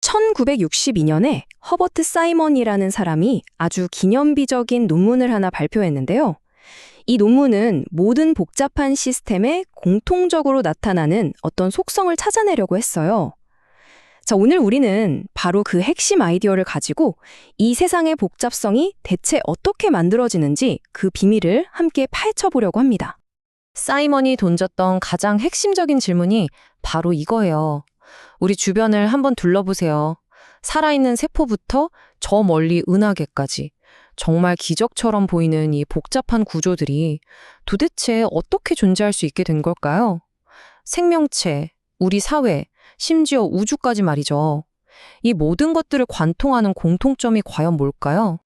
1962년에 허버트 사이먼이라는 사람이 아주 기념비적인 논문을 하나 발표했는데요. 이 논문은 모든 복잡한 시스템에 공통적으로 나타나는 어떤 속성을 찾아내려고 했어요. 자, 오늘 우리는 바로 그 핵심 아이디어를 가지고 이 세상의 복잡성이 대체 어떻게 만들어지는지 그 비밀을 함께 파헤쳐보려고 합니다. 사이먼이 던졌던 가장 핵심적인 질문이 바로 이거예요. 우리 주변을 한번 둘러보세요. 살아있는 세포부터 저 멀리 은하계까지 정말 기적처럼 보이는 이 복잡한 구조들이 도대체 어떻게 존재할 수 있게 된 걸까요? 생명체, 우리 사회, 심지어 우주까지 말이죠. 이 모든 것들을 관통하는 공통점이 과연 뭘까요?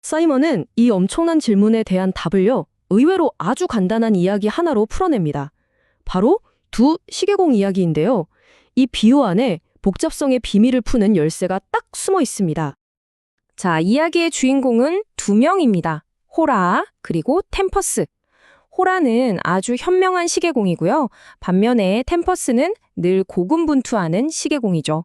사이먼은 이 엄청난 질문에 대한 답을요, 의외로 아주 간단한 이야기 하나로 풀어냅니다. 바로 두 시계공 이야기인데요. 이 비유 안에 복잡성의 비밀을 푸는 열쇠가 딱 숨어 있습니다. 자, 이야기의 주인공은 두 명입니다. 호라, 그리고 템퍼스. 호라는 아주 현명한 시계공이고요. 반면에 템퍼스는 늘 고군분투하는 시계공이죠.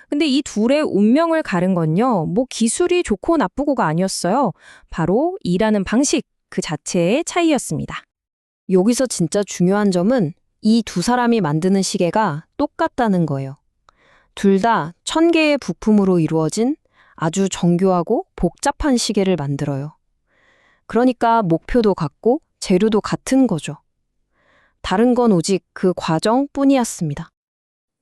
근데 이 둘의 운명을 가른 건요, 뭐 기술이 좋고 나쁘고가 아니었어요. 바로 일하는 방식, 그 자체의 차이였습니다. 여기서 진짜 중요한 점은 이 두 사람이 만드는 시계가 똑같다는 거예요. 둘 다 1000개의 부품으로 이루어진 아주 정교하고 복잡한 시계를 만들어요. 그러니까 목표도 같고 재료도 같은 거죠. 다른 건 오직 그 과정뿐이었습니다.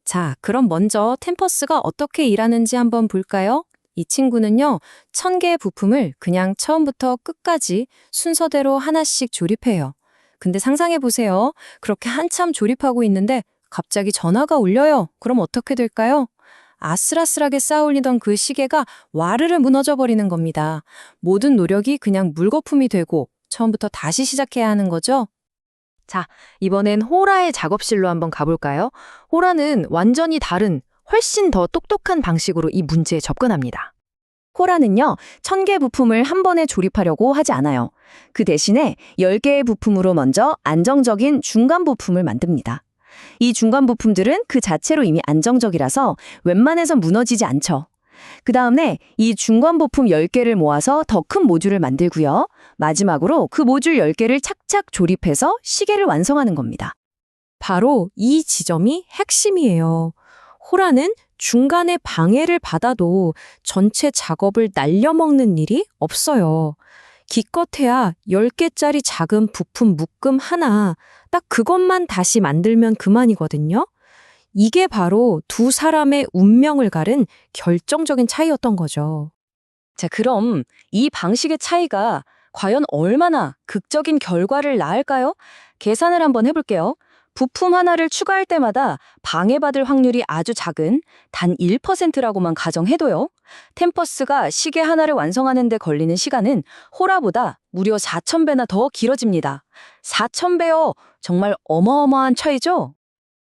자, 그럼 먼저 템퍼스가 어떻게 일하는지 한번 볼까요? 이 친구는요, 1000개의 부품을 그냥 처음부터 끝까지 순서대로 하나씩 조립해요. 근데 상상해보세요. 그렇게 한참 조립하고 있는데 갑자기 전화가 울려요. 그럼 어떻게 될까요? 아슬아슬하게 쌓아올리던 그 시계가 와르르 무너져버리는 겁니다. 모든 노력이 그냥 물거품이 되고 처음부터 다시 시작해야 하는 거죠. 자, 이번엔 호라의 작업실로 한번 가볼까요? 호라는 완전히 다른, 훨씬 더 똑똑한 방식으로 이 문제에 접근합니다. 호라는요, 1000개 부품을 한 번에 조립하려고 하지 않아요. 그 대신에 10개의 부품으로 먼저 안정적인 중간 부품을 만듭니다. 이 중간 부품들은 그 자체로 이미 안정적이라서 웬만해선 무너지지 않죠. 그 다음에 이 중간 부품 10개를 모아서 더 큰 모듈을 만들고요. 마지막으로 그 모듈 10개를 착착 조립해서 시계를 완성하는 겁니다. 바로 이 지점이 핵심이에요. 호라는 중간에 방해를 받아도 전체 작업을 날려먹는 일이 없어요. 기껏해야 10개짜리 작은 부품 묶음 하나, 딱 그것만 다시 만들면 그만이거든요. 이게 바로 두 사람의 운명을 가른 결정적인 차이였던 거죠. 자, 그럼 이 방식의 차이가 과연 얼마나 극적인 결과를 낳을까요? 계산을 한번 해볼게요. 부품 하나를 추가할 때마다 방해받을 확률이 아주 작은 단 1%라고만 가정해도요. 템퍼스가 시계 하나를 완성하는 데 걸리는 시간은 호라보다 무려 4000배나 더 길어집니다. 4000배요. 정말 어마어마한 차이죠?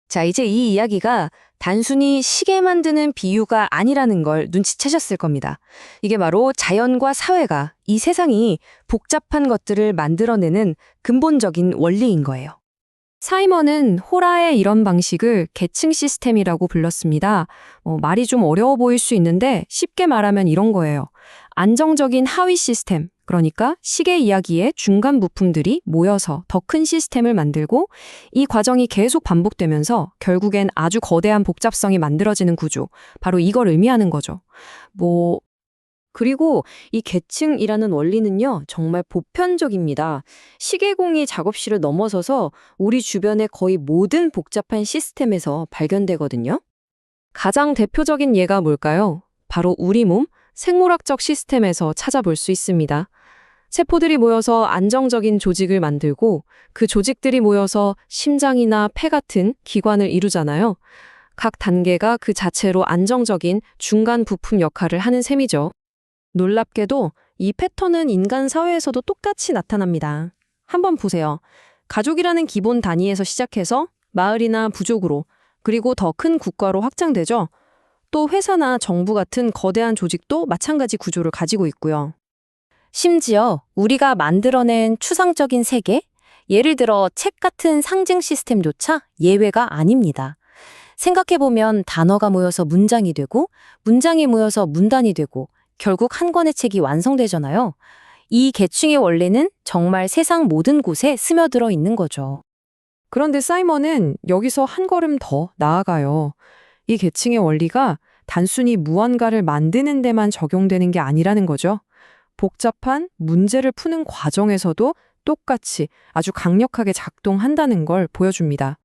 자, 이제 이 이야기가 단순히 시계 만드는 비유가 아니라는 걸 눈치채셨을 겁니다. 이게 바로 자연과 사회가, 이 세상이 복잡한 것들을 만들어내는 근본적인 원리인 거예요. 사이먼은 호라의 이런 방식을 계층 시스템이라고 불렀습니다. 말이 좀 어려워 보일 수 있는데 쉽게 말하면 이런 거예요. 안정적인 하위 시스템, 그러니까 시계 이야기의 중간 부품들이 모여서 더 큰 시스템을 만들고 이 과정이 계속 반복되면서 결국엔 아주 거대한 복잡성이 만들어지는 구조, 바로 이걸 의미하는 거죠. 그리고 이 계층이라는 원리는요, 정말 보편적입니다. 시계공이 작업실을 넘어서서 우리 주변의 거의 모든 복잡한 시스템에서 발견되거든요. 가장 대표적인 예가 뭘까요? 바로 우리 몸, 생물학적 시스템에서 찾아볼 수 있습니다. 세포들이 모여서 안정적인 조직을 만들고 그 조직들이 모여서 심장이나 폐 같은 기관을 이루잖아요. 각 단계가 그 자체로 안정적인 중간 부품 역할을 하는 셈이죠. 놀랍게도 이 패턴은 인간 사회에서도 똑같이 나타납니다. 한번 보세요. 가족이라는 기본 단위에서 시작해서 마을이나 부족으로, 그리고 더 큰 국가로 확장되죠. 또 회사나 정부 같은 거대한 조직도 마찬가지 구조를 가지고 있고요. 심지어 우리가 만들어낸 추상적인 세계, 예를 들어 책 같은 상징 시스템조차 예외가 아닙니다. 생각해보면 단어가 모여서 문장이 되고, 문장이 모여서 문단이 되고, 결국 한 권의 책이 완성되잖아요. 이 계층의 원리는 정말 세상 모든 곳에 스며들어 있는 거죠. 그런데 사이먼은 여기서 한 걸음 더 나아가요. 이 계층의 원리가 단순히 무언가를 만드는 데만 적용되는 게 아니라는 거죠. 복잡한 문제를 푸는 과정에서도 똑같이 아주 강력하게 작동한다는 걸 보여줍니다.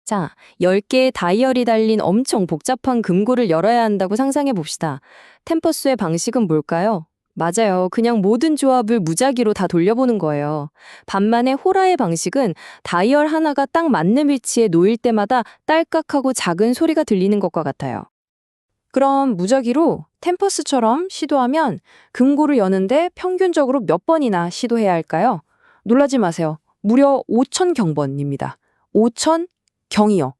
자, 10개의 다이얼이 달린 엄청 복잡한 금고를 열어야 한다고 상상해 봅시다. 템퍼스의 방식은 뭘까요? 맞아요. 그냥 모든 조합을 무작위로 다 돌려보는 거예요. 반면에 호라의 방식은 다이얼 하나가 딱 맞는 위치에 놓일 때마다 딸깍하고 작은 소리가 들리는 것과 같아요. 그럼 무작위로 템퍼스처럼 시도하면 금고를 여는데 평균적으로 몇 번이나 시도해야 할까요? 놀라지 마세요. 무려 5,000경번입니다. 5,000경이요.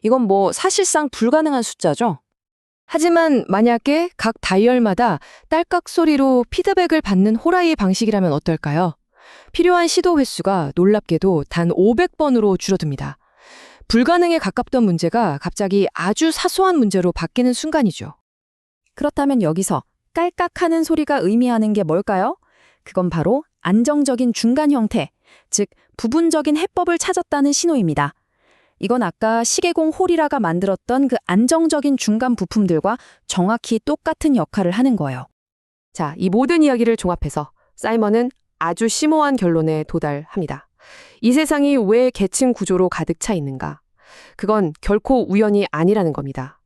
이건 뭐 사실상 불가능한 숫자죠. 하지만 만약에 각 다이얼마다 딸깍 소리로 피드백을 받는 호라이의 방식이라면 어떨까요? 필요한 시도 횟수가 놀랍게도 단 500번으로 줄어듭니다. 불가능에 가깝던 문제가 갑자기 아주 사소한 문제로 바뀌는 순간이죠. 그렇다면 여기서 깔깍하는 소리가 의미하는 게 뭘까요? 그건 바로 안정적인 중간 형태, 즉 부분적인 해법을 찾았다는 신호입니다. 이건 아까 시계공 호리라가 만들었던 그 안정적인 중간 부품들과 정확히 똑같은 역할을 하는 거예요. 자, 이 모든 이야기를 종합해서 사이먼은 아주 심오한 결론에 도달합니다. 이 세상이 왜 계층 구조로 가득 차 있는가? 그건 결코 우연이 아니라는 겁니다.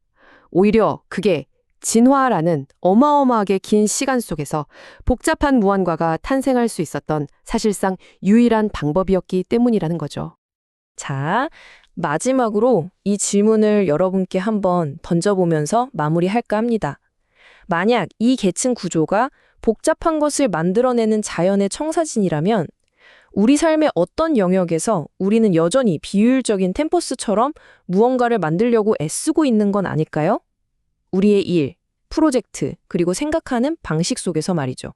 오히려 그게 진화라는 어마어마하게 긴 시간 속에서 복잡한 무언가가 탄생할 수 있었던 사실상 유일한 방법이었기 때문이라는 거죠. 자, 마지막으로 이 질문을 여러분께 한번 던져보면서 마무리할까 합니다. 만약 이 계층 구조가 복잡한 것을 만들어내는 자연의 청사진이라면 우리 삶의 어떤 영역에서 우리는 여전히 비효율적인 템퍼스처럼 무언가를 만들려고 애쓰고 있는 건 아닐까요? 우리의 일, 프로젝트, 그리고 생각하는 방식 속에서 말이죠.